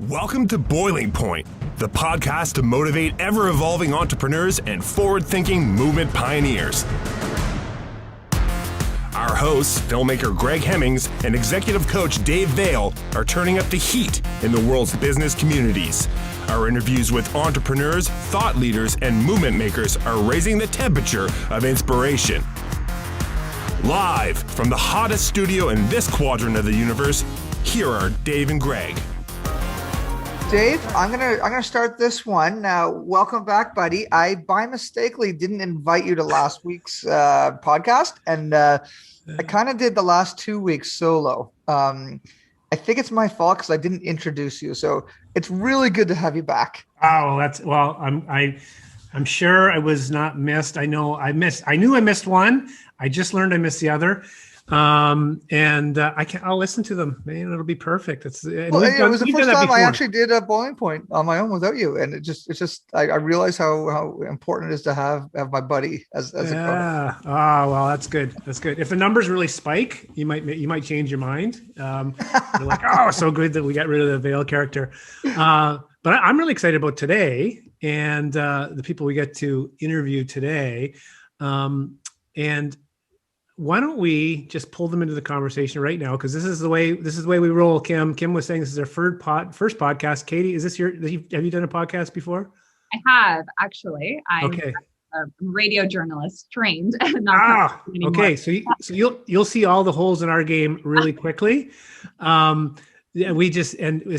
Welcome to Boiling Point, the podcast to motivate ever-evolving entrepreneurs and forward-thinking movement pioneers. Our hosts, filmmaker Greg Hemmings and executive coach Dave Vale, are turning up the heat in the world's business communities. Our interviews with entrepreneurs, thought leaders, and movement makers are raising the temperature of inspiration. Live from the hottest studio in this quadrant of the universe, here are Dave and Greg. Dave, I'm gonna start this one. Welcome back, buddy. I by mistakenly didn't invite you to last week's podcast, and I kind of did the last 2 weeks solo. I think it's my fault because I didn't introduce you. So it's really good to have you back. Oh, I'm sure I was not missed. I knew I missed one. I just learned I missed the other. I'll listen to them. Man, it'll be perfect. It was the first time I actually did a Boiling Point on my own without you, and I realize how important it is to have my buddy as a co-host. Oh, well, that's good. That's good. If the numbers really spike, you might change your mind. You're like, oh, so good that we got rid of the Vale character. But I'm really excited about today and the people we get to interview today. And why don't we just pull them into the conversation right now? Because this is the way we roll. Kim was saying this is our first podcast. Katie, have you done a podcast before? I have, actually. I'm a radio journalist trained. Okay. So you'll see all the holes in our game really quickly. This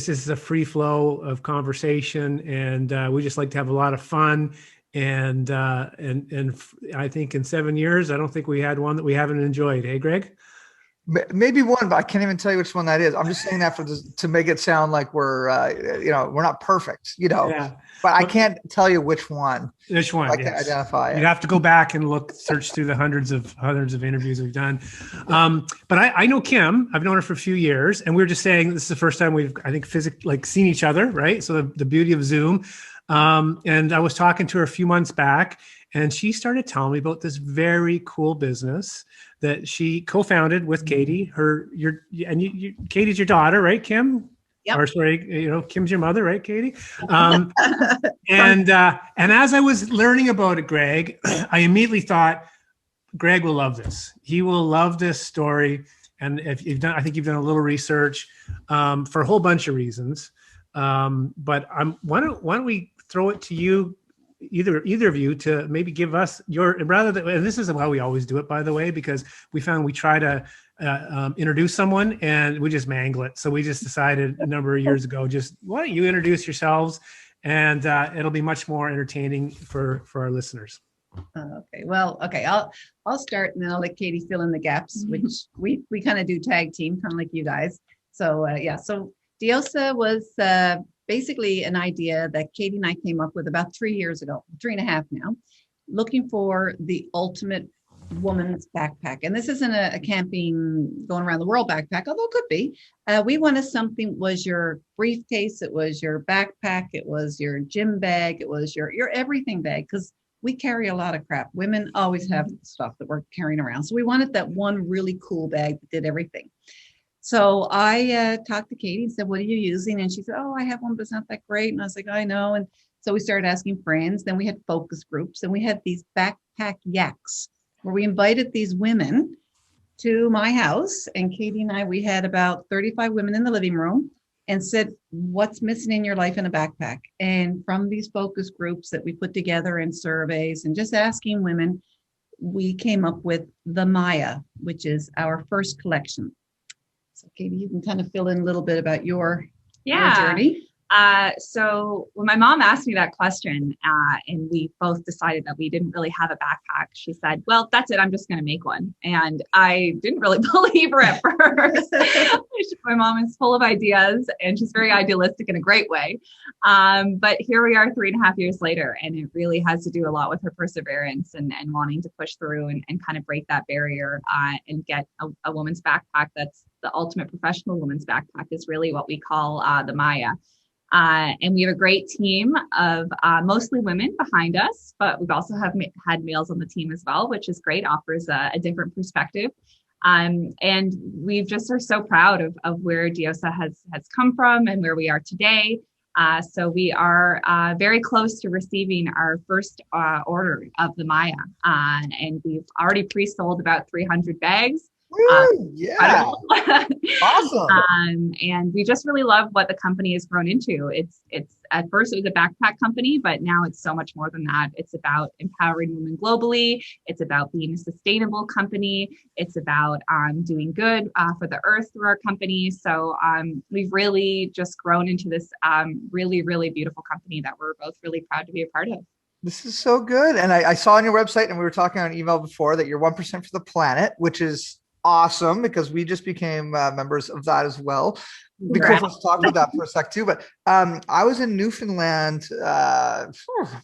is a free flow of conversation, and we just like to have a lot of fun. And I think in 7 years, I don't think we had one that we haven't enjoyed. Hey, Greg? Maybe one, but I can't even tell you which one that is. I'm just saying that to make it sound like we're not perfect, Yeah. But I can't tell you which one. Which one? I can't identify it. You'd have to go back and search through the hundreds of interviews we've done. But I know Kim. I've known her for a few years, and we were just saying this is the first time we've, I think, physically seen each other, right? So the beauty of Zoom. And I was talking to her a few months back, and she started telling me about this very cool business that she co-founded with Katie. Katie's your daughter, right, Kim? Yep. Or sorry, Kim's your mother, right, Katie? And as I was learning about it, Greg, I immediately thought, Greg will love this. He will love this story. And I think you've done a little research for a whole bunch of reasons. But why don't we throw it to you, either of you, to maybe give us and this is how we always do it, by the way, because we found we try to introduce someone and we just mangle it. So we just decided a number of years ago, just why don't you introduce yourselves, and it'll be much more entertaining for our listeners. Okay. Well, okay. I'll start, and then I'll let Katie fill in the gaps, which we kind of do tag team, kind of like you guys. So So Diosa was basically an idea that Katie and I came up with about 3 years ago, 3.5 now, looking for the ultimate woman's backpack. And this isn't a camping, going around the world backpack, although it could be. We wanted something, was your briefcase, it was your backpack, it was your gym bag, it was your everything bag, because we carry a lot of crap. Women always have stuff that we're carrying around. So we wanted that one really cool bag that did everything. So I talked to Katie and said, what are you using? And she said, oh, I have one, but it's not that great. And I was like, I know. And so we started asking friends. Then we had focus groups, and we had these backpack yaks where we invited these women to my house. And Katie and I, we had about 35 women in the living room, and said, what's missing in your life in a backpack? And from these focus groups that we put together in surveys and just asking women, we came up with the Maya, which is our first collection. So Katie, you can kind of fill in a little bit about your journey. So when my mom asked me that question, and we both decided that we didn't really have a backpack, she said, well, that's it. I'm just going to make one. And I didn't really believe her at first. My mom is full of ideas, and she's very idealistic in a great way. But here we are 3.5 years later, and it really has to do a lot with her perseverance and wanting to push through and kind of break that barrier and get a woman's backpack that's the ultimate professional woman's backpack, is really what we call the Maya. And we have a great team of mostly women behind us, but we've also had males on the team as well, which is great, offers a different perspective. And we just are so proud of where Diosa has come from and where we are today. So we are very close to receiving our first order of the Maya, and we've already pre-sold about 300 bags. Yeah. Awesome. And we just really love what the company has grown into. It's at first it was a backpack company, but now it's so much more than that. It's about empowering women globally. It's about being a sustainable company. It's about doing good for the earth through our company. So we've really just grown into this really, really beautiful company that we're both really proud to be a part of. This is so good. And I saw on your website, and we were talking on email before, that you're 1% for the planet, which is awesome, because we just became members of that as well. Because let's talk about that for a sec too. But I was in Newfoundland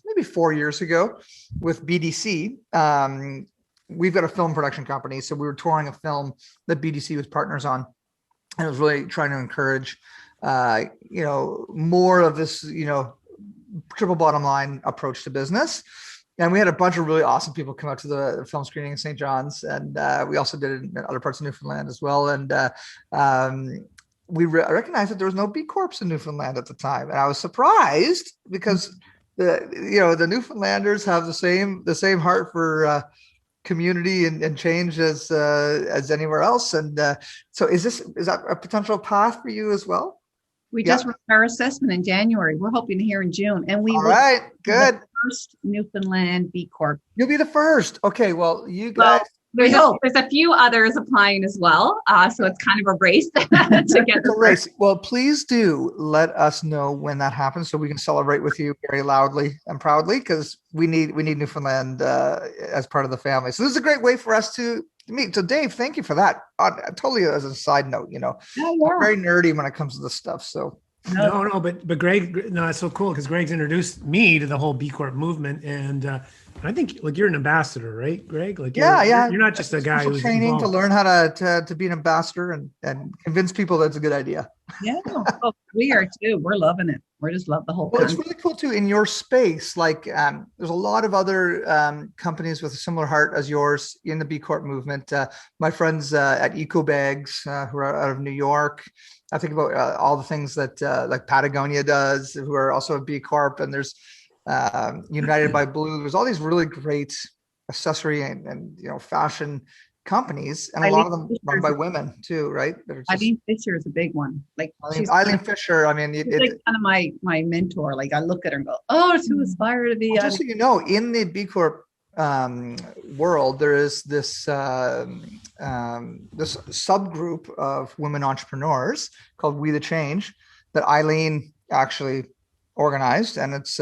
maybe 4 years ago with BDC. We've got a film production company, so we were touring a film that BDC was partners on, and it was really trying to encourage more of this triple bottom line approach to business. And we had a bunch of really awesome people come out to the film screening in St. John's, and we also did it in other parts of Newfoundland as well. And we recognized that there was no B Corps in Newfoundland at the time, and I was surprised, because the Newfoundlanders have the same heart for community and change as anywhere else. And so is that a potential path for you as well? We just wrote our assessment in January. We're hoping to hear in June, and we all right, good. First Newfoundland B Corp. You'll be the first. Okay, well, you guys. There's a few others applying as well, so it's kind of a race to get the race. Well, please do let us know when that happens, so we can celebrate with you very loudly and proudly, because we need Newfoundland as part of the family. So this is a great way for us to meet. So Dave, thank you for that. Totally as a side note, I'm very nerdy when it comes to this stuff. So no, but Greg, no, it's so cool, because Greg's introduced me to the whole B Corp movement, and I think you're an ambassador, right, Greg? You're not just a guy who's training involved. to learn how to be an ambassador and convince people that's a good idea. Yeah, we are too. We're loving it. We just love the whole. Well, it's really cool too in your space. There's a lot of other companies with a similar heart as yours in the B Corp movement. My friends at Eco Bags, who are out of New York. I think about all the things that like Patagonia does, who are also a B Corp, and there's United by Blue. There's all these really great accessory and fashion companies, and a lot of them run by women too, right? Eileen Fisher is a big one. Eileen Fisher. I mean, she's kind of my mentor. I look at her and go, "Oh, to aspire to be." Well, just so you know, in the B Corp world, there is this this subgroup of women entrepreneurs called We the Change that Eileen actually organized, and it's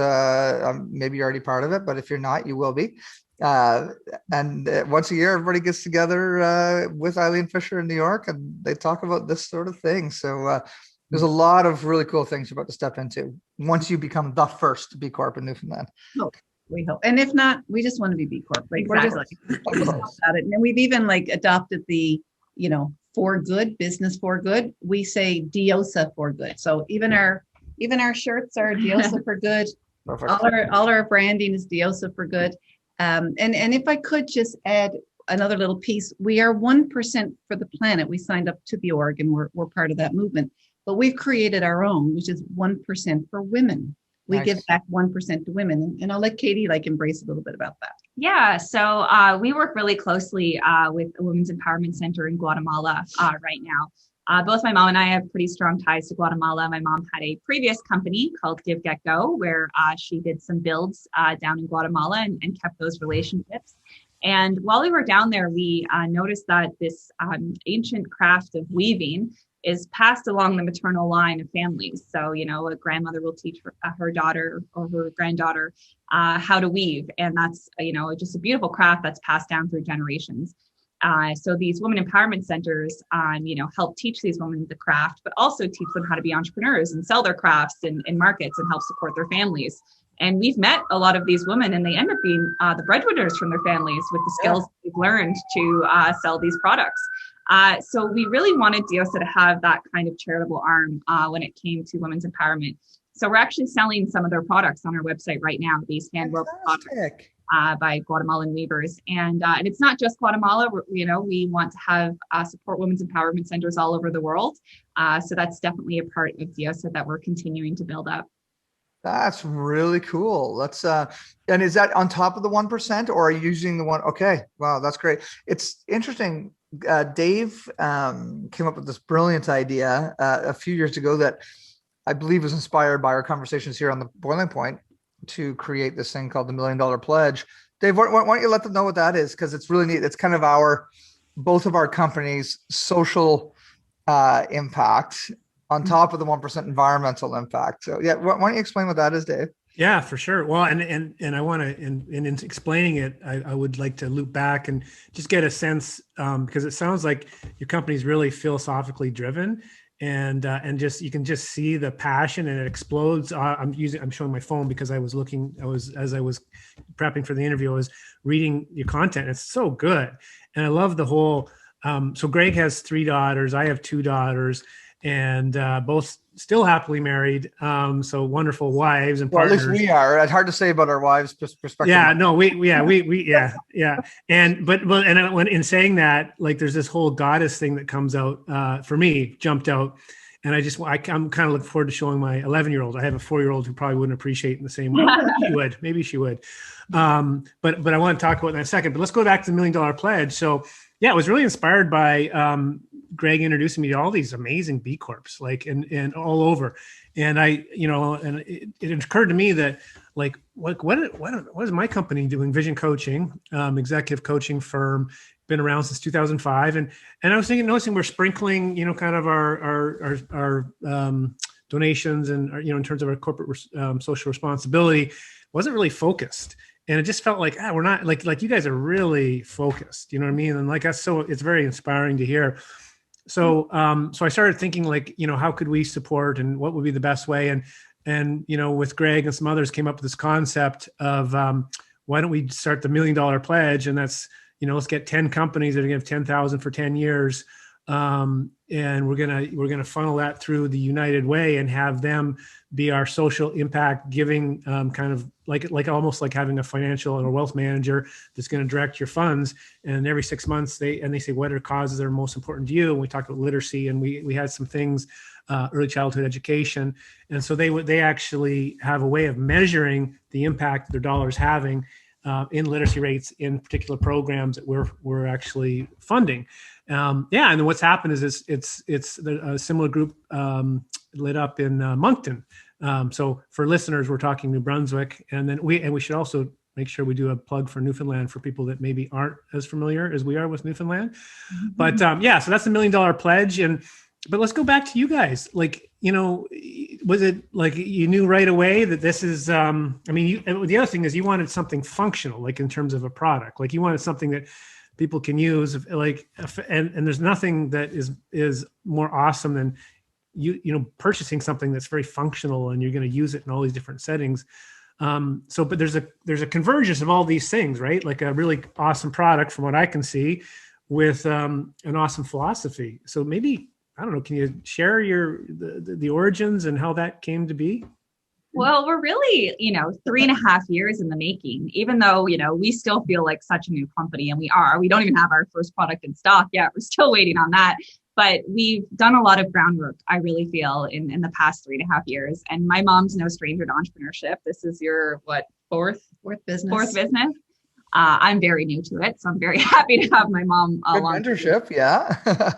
maybe you're already part of it, but if you're not, you will be. And once a year, everybody gets together with Eileen Fisher in New York, and they talk about this sort of thing. So there's a lot of really cool things you're about to step into once you become the first B Corp in Newfoundland. Oh, we hope. And if not, we just want to be B Corp. Exactly. We're just about it. And we've even adopted the, for good, business for good. We say Diosa for good. So even our shirts are Diosa for good. Perfect. All our branding is Diosa for good. And if I could just add another little piece, we are 1% for the planet. We signed up to the org, and we're part of that movement. But we've created our own, which is 1% for women. We give back 1% to women, and I'll let Katie embrace a little bit about that. Yeah, so we work really closely with a women's empowerment center in Guatemala right now. Both my mom and I have pretty strong ties to Guatemala. My mom had a previous company called Give Get Go, where she did some builds down in Guatemala and kept those relationships. And while we were down there, we noticed that this ancient craft of weaving is passed along the maternal line of families. So, a grandmother will teach her daughter or her granddaughter how to weave. And that's, just a beautiful craft that's passed down through generations. So these women empowerment centers, help teach these women the craft, but also teach them how to be entrepreneurs and sell their crafts in markets and help support their families. And we've met a lot of these women, and they end up being the breadwinners from their families with the skills they've learned to sell these products. So we really wanted Diosa to have that kind of charitable arm when it came to women's empowerment. So we're actually selling some of their products on our website right now, these hand-woven products. by Guatemalan weavers. And it's not just Guatemala. We want to have support women's empowerment centers all over the world. So that's definitely a part of Diosa that we're continuing to build up. That's really cool. And is that on top of the 1%, or are you using the one? Okay. Wow. That's great. It's interesting. Dave came up with this brilliant idea a few years ago that I believe was inspired by our conversations here on the Boiling Point to create this thing called the $1 Million Pledge. Dave, why don't you let them know what that is? Because it's really neat. It's kind of both of our companies' social impact on top of the 1% environmental impact. So yeah, why don't you explain what that is, Dave? Yeah, for sure. Well, and I want to, in explaining it, I would like to loop back and just get a sense, because it sounds like your company is really philosophically driven, and just you can just see the passion, and it explodes. I'm showing my phone because as I was prepping for the interview, I was reading your content. It's so good, and I love the whole. So Greg has 3 daughters. I have 2 daughters. And both still happily married, so wonderful wives and partners. Well, at least we are. It's hard to say about our wives' perspective. Yeah, no, we. And when in saying that, like, there's this whole goddess thing that comes out for me, jumped out, and I'm kind of looking forward to showing my 11-year-old. I have a 4-year-old who probably wouldn't appreciate it in the same way. Maybe she would. But I want to talk about that in a second. But let's go back to the $1 Million Pledge. So yeah, it was really inspired by Greg introducing me to all these amazing B Corps, like, and all over. And it occurred to me that, like, what is my company doing? Vision Coaching, executive coaching firm, been around since 2005. And I was noticing we're sprinkling, kind of our donations and, in terms of our corporate social responsibility, wasn't really focused. And it just felt like, we're not like you guys are really focused, you know what I mean? And like us, so it's very inspiring to hear. So, so I started thinking, like, how could we support and what would be the best way? And, with Greg and some others came up with this concept of, why don't we start the $1 Million Pledge? And that's, let's get 10 companies that are going to have 10,000 for 10 years. And we're going to funnel that through the United Way and have them be our social impact giving, kind of like almost like having a financial or wealth manager that's going to direct your funds. And every 6 months they say, what are causes that are most important to you? And we talked about literacy, and we had some things, early childhood education. And so they actually have a way of measuring the impact their dollars having in literacy rates in particular programs that we're actually funding. And then what's happened is it's a similar group lit up in Moncton. So for listeners, we're talking New Brunswick, and then we should also make sure we do a plug for Newfoundland for people that maybe aren't as familiar as we are with Newfoundland. Mm-hmm. But so that's the $1 Million Pledge. But let's go back to you guys. Like, was it like you knew right away that this is, the other thing is you wanted something functional, like in terms of a product, like you wanted something that people can use, like, and there's nothing that is more awesome than purchasing something that's very functional and you're going to use it in all these different settings. But there's a convergence of all these things, right? Like a really awesome product from what I can see with an awesome philosophy. So maybe, I don't know, can you share the origins and how that came to be? Well, we're really, 3.5 years in the making, even though, we still feel like such a new company, and we don't even have our first product in stock yet. We're still waiting on that. But we've done a lot of groundwork, I really feel, in the past 3.5 years. And my mom's no stranger to entrepreneurship. This is your, fourth business. I'm very new to it, so I'm very happy to have my mom along. Good mentorship, yeah.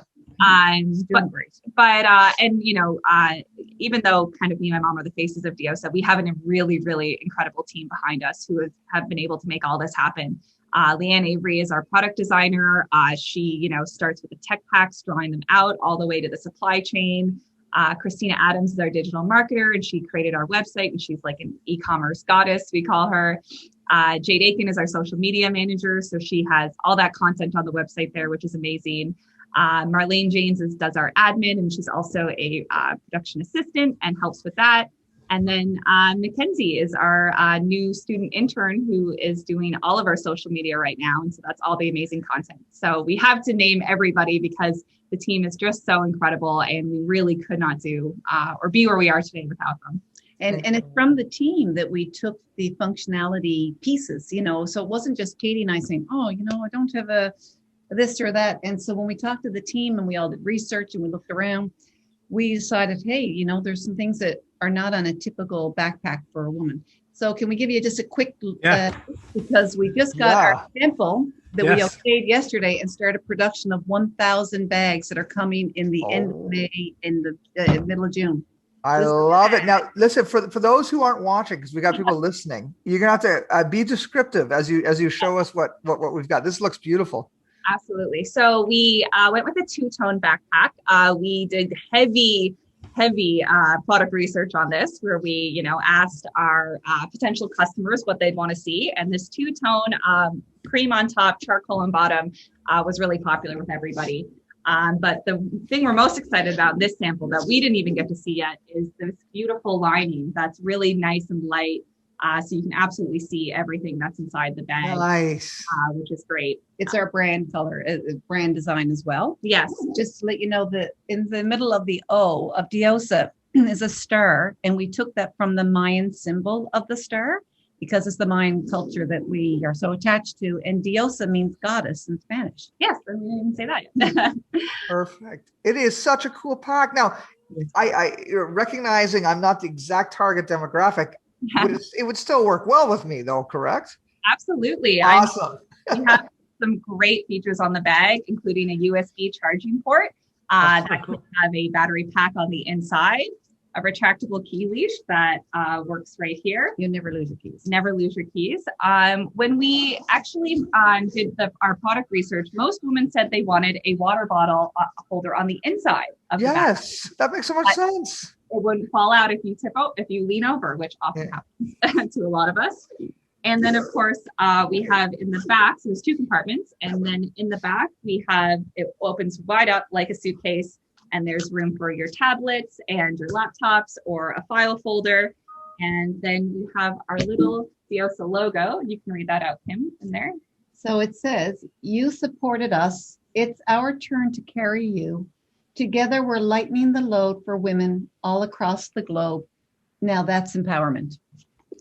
Even though kind of me and my mom are the faces of Diosa, we have a really, really incredible team behind us who have been able to make all this happen. Leanne Avery is our product designer. She, starts with the tech packs, drawing them out all the way to the supply chain. Christina Adams is our digital marketer, and she created our website, and she's like an e-commerce goddess, we call her. Jade Aiken is our social media manager. So she has all that content on the website there, which is amazing. Marlene James does our admin, and she's also a production assistant and helps with that. And then Mackenzie is our new student intern who is doing all of our social media right now. And so that's all the amazing content. So we have to name everybody because the team is just so incredible, and we really could not do or be where we are today without them. And it's from the team that we took the functionality pieces, so it wasn't just Katie and I saying, oh, I don't have a this or that. And so when we talked to the team and we all did research and we looked around, we decided, hey, there's some things that are not on a typical backpack for a woman. So can we give you just a quick, because we just got our sample that we okayed yesterday and started production of 1,000 bags that are coming in the end of May, in the middle of June. I love it. Now, listen, for those who aren't watching, because we got people listening, you're going to have to be descriptive as you show us what we've got. This looks beautiful. Absolutely. So we went with a two-tone backpack. We did heavy product research on this, where we, asked our potential customers what they'd want to see. And this two-tone cream on top, charcoal on bottom was really popular with everybody. But the thing we're most excited about in this sample that we didn't even get to see yet is this beautiful lining that's really nice and light. So you can absolutely see everything that's inside the bag. Nice. Which is great. It's our brand color, brand design as well. Yes. Just to let you know that in the middle of the O of Diosa is a star. And we took that from the Mayan symbol of the star, because it's the Mayan culture that we are so attached to. And Diosa means goddess in Spanish. Yes, I didn't say that yet. Perfect. It is such a cool pack. Now, I recognizing I'm not the exact target demographic, it would still work well with me, though, correct? Absolutely. Awesome. We have some great features on the bag, including a USB charging port that can have a battery pack on the inside, a retractable key leash that works right here. You never lose your keys. Never lose your keys. When we actually did our product research, most women said they wanted a water bottle holder on the inside of the bag. Yes, that makes so much sense. It wouldn't fall out if you lean over, which often happens to a lot of us. And then, of course, we have in the back, so there's two compartments. And then in the back, it opens wide up like a suitcase. And there's room for your tablets and your laptops or a file folder. And then we have our little Diosa logo. You can read that out, Kim, in there. So it says, you supported us. It's our turn to carry you. Together, we're lightening the load for women all across the globe. Now that's empowerment.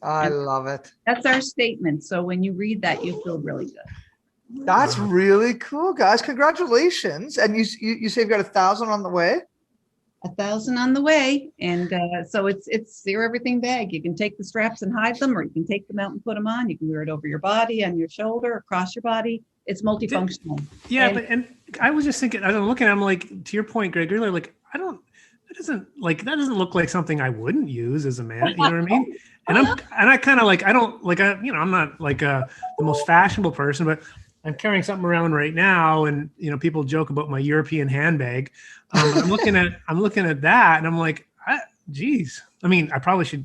I love it. That's our statement. So when you read that, you feel really good. That's really cool, guys. Congratulations. And you say you've got 1,000 on the way? 1,000 on the way. And so it's your everything bag. You can take the straps and hide them, or you can take them out and put them on. You can wear it over your body, on your shoulder, across your body. It's multifunctional. Yeah, and I was just thinking, I'm looking, I'm like, to your point, Greg, earlier, like, that doesn't look like something I wouldn't use as a man. You know what I mean? And I kind of like, I don't like, I'm not like the most fashionable person, but I'm carrying something around right now. And, people joke about my European handbag. I'm looking at that and I'm like, geez, I mean, I probably should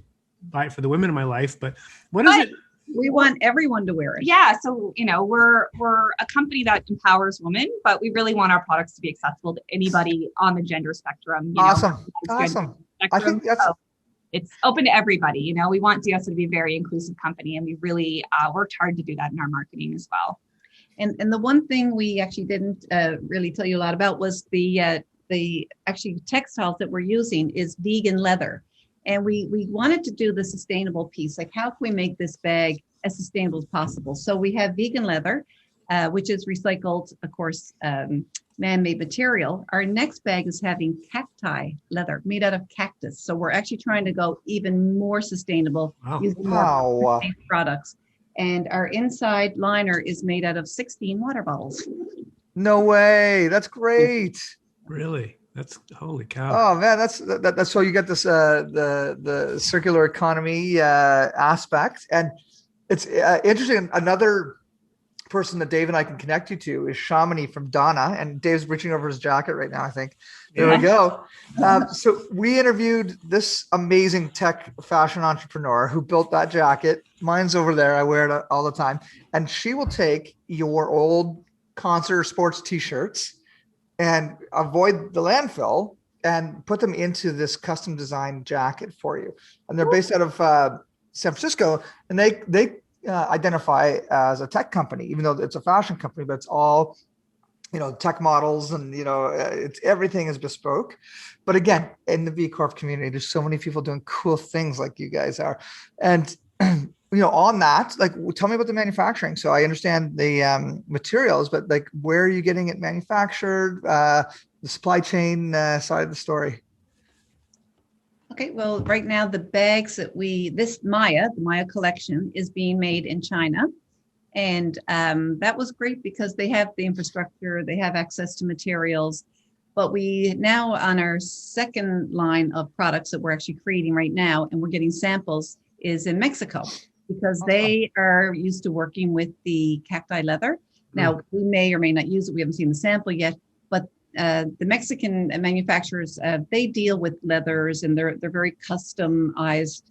buy it for the women in my life, but what is it? We want everyone to wear it. Yeah. So, we're a company that empowers women, but we really want our products to be accessible to anybody on the gender spectrum. Awesome. Spectrum. I think it's open to everybody. We want Diosa to be a very inclusive company, and we really worked hard to do that in our marketing as well. And the one thing we actually didn't really tell you a lot about was the actually textiles that we're using is vegan leather. And we wanted to do the sustainable piece, like how can we make this bag as sustainable as possible? So we have vegan leather, which is recycled, of course, man-made material. Our next bag is having cacti leather made out of cactus. So we're actually trying to go even more sustainable using more products. And our inside liner is made out of 16 water bottles. No way. That's great. Really? That's holy cow. Oh man, that's so you get this the circular economy aspect, and it's interesting. Another person that Dave and I can connect you to is Chamonix from Donna, and Dave's reaching over his jacket right now, I think. There we go. So we interviewed this amazing tech fashion entrepreneur who built that jacket. Mine's over there. I wear it all the time, and she will take your old concert sports t-shirts and avoid the landfill and put them into this custom designed jacket for you. And they're based out of San Francisco, and they identify as a tech company, even though it's a fashion company, but it's all tech models and, it's everything is bespoke. But again, in the B Corp community, there's so many people doing cool things like you guys are. And, on that, like, tell me about the manufacturing. So I understand the materials, but like, where are you getting it manufactured? The supply chain side of the story. Okay, well, right now the bags that the Maya collection is being made in China. And that was great because they have the infrastructure, they have access to materials. But we now on our second line of products that we're actually creating right now, and we're getting samples, is in Mexico because they are used to working with the cacti leather. Now, we may or may not use it. We haven't seen the sample yet, but the Mexican manufacturers, they deal with leathers and they're very customized,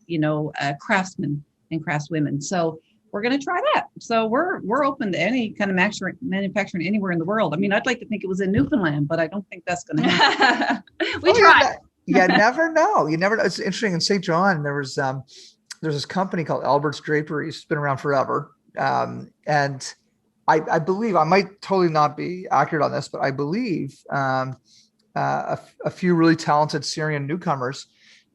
craftsmen and craftswomen. So we're going to try that. So we're open to any kind of manufacturing anywhere in the world. I mean, I'd like to think it was in Newfoundland, but I don't think that's going to happen. We tried. You never know. You never know. It's interesting. In St. John, there's this company called Albert's Draperies. It's been around forever. And I believe, I might totally not be accurate on this, but I believe a few really talented Syrian newcomers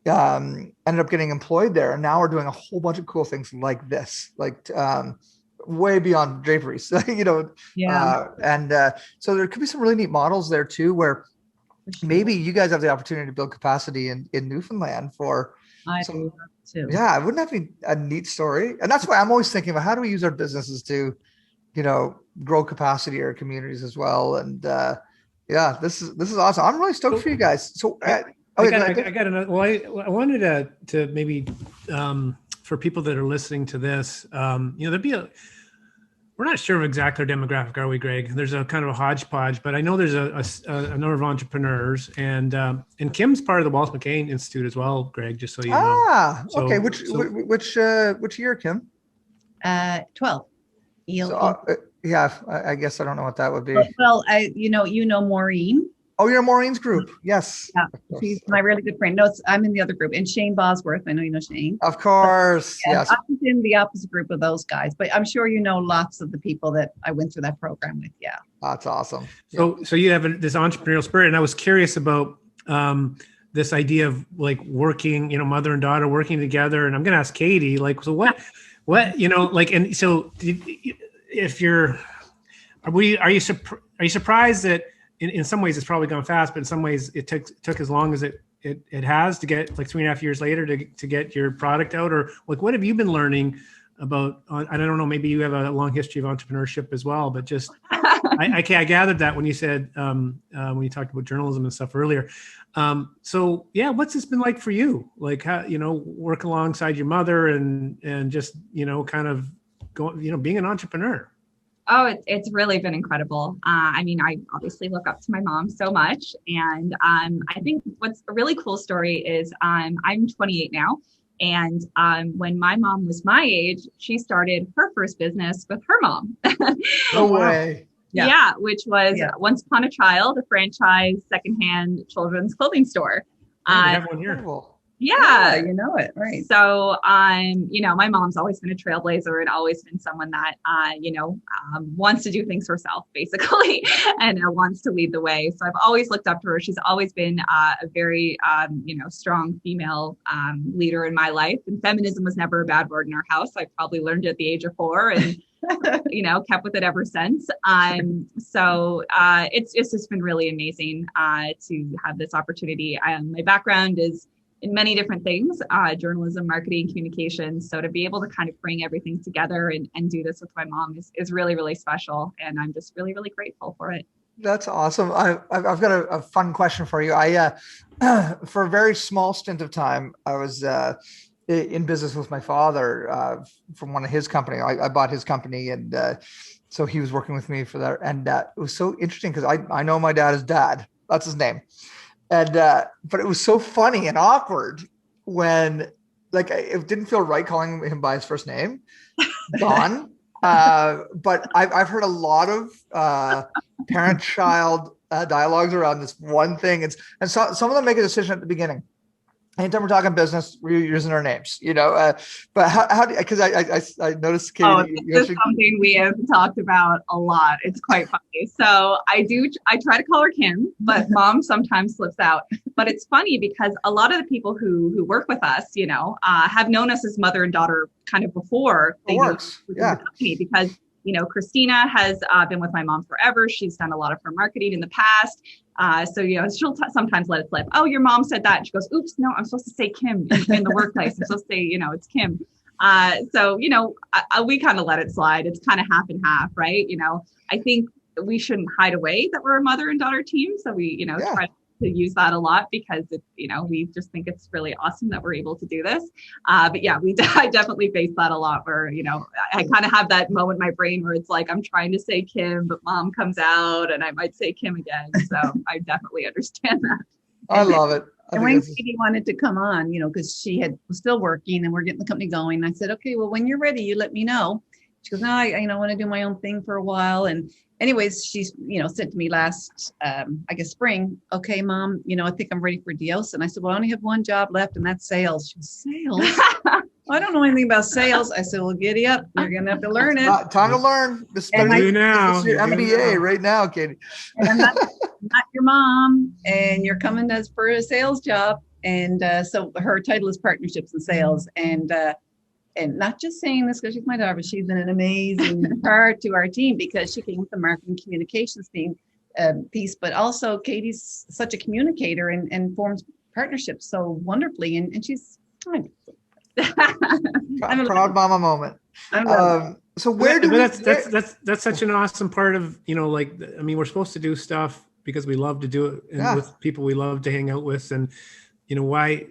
ended up getting employed there, and now we're doing a whole bunch of cool things like this, like way beyond draperies, and so there could be some really neat models there too, where maybe you guys have the opportunity to build capacity in Newfoundland for too. Yeah, wouldn't that be a neat story? And that's why I'm always thinking about how do we use our businesses to grow capacity in our communities as well. And this is awesome. I'm really stoked for you guys. So I got another. Well, I wanted to maybe for people that are listening to this, there'd be we're not sure of exactly our demographic, are we, Greg? There's a kind of a hodgepodge, but I know there's a number of entrepreneurs, and Kim's part of the Wallace McCain Institute as well, Greg. Just so you know. Okay. Which year, Kim? 12. I guess I don't know what that would be. Well, Maureen. Oh, you're Maureen's group. Yes. Yeah, she's my really good friend. No, I'm in the other group. And Shane Bosworth. I know you know Shane. Of course. Yes. I'm in the opposite group of those guys, but I'm sure you know lots of the people that I went through that program with. Yeah. That's awesome. So you have this entrepreneurial spirit, and I was curious about this idea of like working, mother and daughter working together. And I'm going to ask Katie, like, so what, and so if you're, are you surprised that in some ways it's probably gone fast, but in some ways it took as long as it has to get like 3.5 years later to get your product out? Or like, what have you been learning about, I don't know, maybe you have a long history of entrepreneurship as well, but just, I gathered that when you said, when you talked about journalism and stuff earlier. So yeah, what's this been like for you? Like how, work alongside your mother and just, kind of going, being an entrepreneur. Oh, it's really been incredible. I obviously look up to my mom so much. And I think what's a really cool story is I'm 28 now. And when my mom was my age, she started her first business with her mom. No way. Yeah, which was Once Upon a Child, a franchise secondhand children's clothing store. We have one here. Yeah, you know it, right? So, my mom's always been a trailblazer and always been someone that, wants to do things herself, basically, and wants to lead the way. So I've always looked up to her. She's always been a very, strong female leader in my life. And feminism was never a bad word in our house. I probably learned it at the age of 4 and, kept with it ever since. So it's just been really amazing to have this opportunity. My background is in many different things, journalism, marketing, communications. So to be able to kind of bring everything together and do this with my mom is really, really special. And I'm just really, really grateful for it. That's awesome. I've got a fun question for you. For a very small stint of time, I was in business with my father from one of his company. I bought his company, and so he was working with me for that. And it was so interesting because I know my dad is Dad. That's his name. And but it was so funny and awkward when, like, it didn't feel right calling him by his first name, Don. But I've heard a lot of parent-child dialogues around this one thing. And so some of them make a decision at the beginning. anytime we're talking business, we're using our names, but how do, because I noticed, Katie, oh, this is something we have talked about a lot. It's quite funny. So I try to call her Kim, but mom sometimes slips out. But it's funny because a lot of the people who work with us, have known us as mother and daughter kind of before they works. Yeah. The company, because Christina has been with my mom forever. She's done a lot of her marketing in the past. So, she'll sometimes let it slip. Oh, your mom said that. And she goes, oops, no, I'm supposed to say Kim in the workplace. I'm supposed to say, it's Kim. So, we kind of let it slide. It's kind of half and half, right? I think we shouldn't hide away that we're a mother and daughter team. So we, try to use that a lot because we just think it's really awesome that we're able to do this. But yeah, I definitely face that a lot where, I kind of have that moment in my brain where it's like, I'm trying to say Kim, but mom comes out and I might say Kim again. So I definitely understand that. I love it. And when Katie wanted to come on, because she was still working and we're getting the company going, I said, okay, well, when you're ready, you let me know. She goes, no, I want to do my own thing for a while. And anyways, she's, said to me last, spring, okay, mom, I think I'm ready for Diosa. And I said, well, I only have one job left and that's sales. She goes, sales? I don't know anything about sales. I said, well, giddy up. You're going to have to learn it. Time to learn. This is your MBA right now, Katie. And I'm not your mom and you're coming for a sales job. And so her title is partnerships and sales. And not just saying this because she's my daughter, but she's been an amazing part to our team because she came with the marketing communications piece, but also Katie's such a communicator and forms partnerships so wonderfully. And she's I'm proud mama moment. So where do that's such an awesome part of, we're supposed to do stuff because we love to do it and with people we love to hang out with. And why,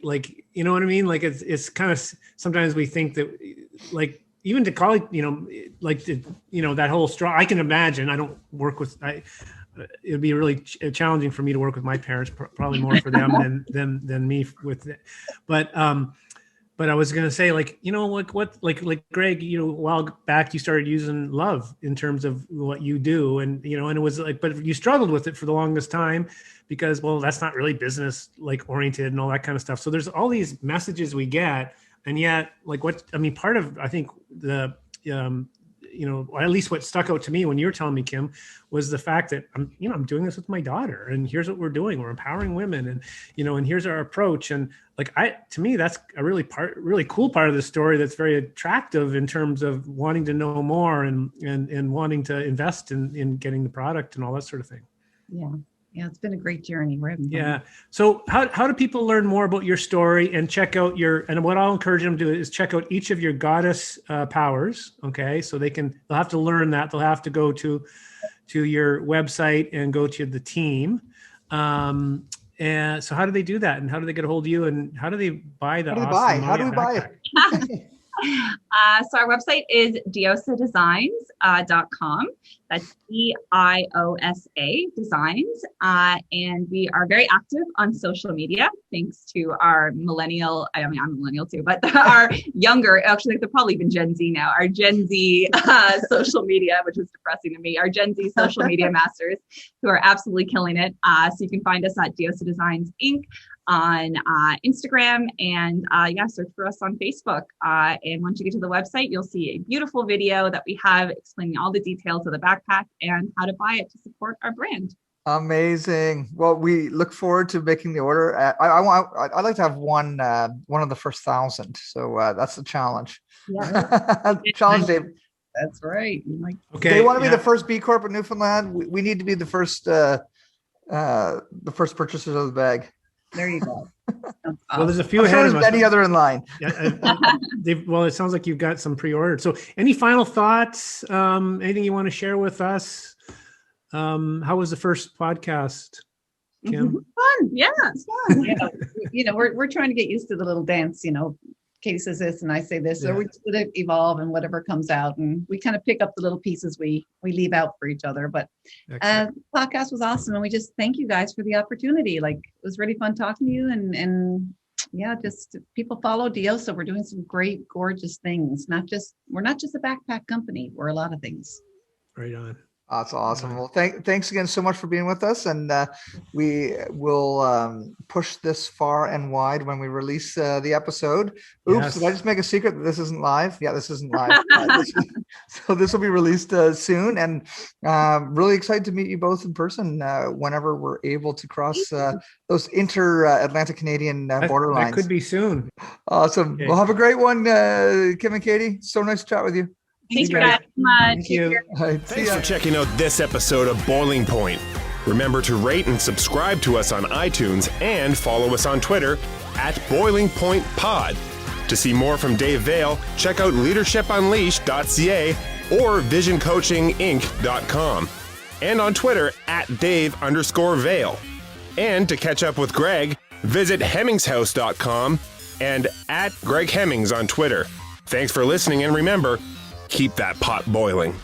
you know what I mean? Like it's kind of, sometimes we think that even to call it, that whole I can imagine, I don't work with, it'd be really challenging for me to work with my parents, probably more for them than me with it. But I was going to say, like Greg, a while back, you started using love in terms of what you do. And, and it was but you struggled with it for the longest time because, well, that's not really business oriented and all that kind of stuff. So there's all these messages we get. And yet, part of, I think the, at least what stuck out to me when you were telling me, Kim, was the fact that I'm doing this with my daughter and here's what we're doing. We're empowering women and, and here's our approach. And to me, that's a really cool part of the story. That's very attractive in terms of wanting to know more and wanting to invest in getting the product and all that sort of thing. Yeah. Yeah, it's been a great journey. We're having fun. Yeah. So how do people learn more about your story and check out and what I'll encourage them to do is check out each of your goddess powers. Okay. So they'll have to learn that. They'll have to go to your website and go to the team. And so how do they do that? And how do they get a hold of you? And how do they buy the awesome How do we buy it? So our website is diosadesigns.com. That's DIOSA designs. And we are very active on social media, thanks to our millennial, I'm a millennial too, but our younger, actually they're probably even Gen Z now, our Gen Z social media, which is depressing to me, our Gen Z social media masters who are absolutely killing it. So you can find us at Diosa Designs Inc. on Instagram and search for us on Facebook. And once you get to the website, you'll see a beautiful video that we have explaining all the details of the backpack and how to buy it to support our brand. Amazing. Well, we look forward to making the order. I'd like to have one of the first 1,000. So that's the challenge. Yeah. Challenge, Dave. That's right. Okay. They want to be the first B Corp in Newfoundland. We need to be the first purchasers of the bag. There you go. Well, there's a few ahead of us. Many other in line. Well, it sounds like you've got some pre-ordered. So any final thoughts? Anything you want to share with us? How was the first podcast, Kim? Fun. Yeah, it's fun. We're trying to get used to the little dance, Katie says this and I say this, so we just let it evolve and whatever comes out. And we kind of pick up the little pieces we leave out for each other. But the podcast was awesome. And we just thank you guys for the opportunity. It was really fun talking to you. And just people follow Diosa. We're doing some great, gorgeous things. We're not just a backpack company. We're a lot of things. Right on. That's awesome. Well, thanks again so much for being with us, and we will push this far and wide when we release the episode. Oops, yes. Did I just make a secret that this isn't live? Yeah, this isn't live. So this will be released soon, and really excited to meet you both in person whenever we're able to cross those inter-Atlantic Canadian borderlines. That could be soon. Awesome. Okay. Well, have a great one, Kim and Katie. So nice to chat with you. Thanks for that much. Thank you. Thanks for checking out this episode of Boiling Point. Remember to rate and subscribe to us on iTunes and follow us on Twitter at Boiling Point Pod. To see more from Dave Vale, check out leadershipunleashed.ca or visioncoachinginc.com. And on Twitter at Dave_Vale. And to catch up with Greg, visit hemmingshouse.com and at Greg Hemmings on Twitter. Thanks for listening, and remember, keep that pot boiling.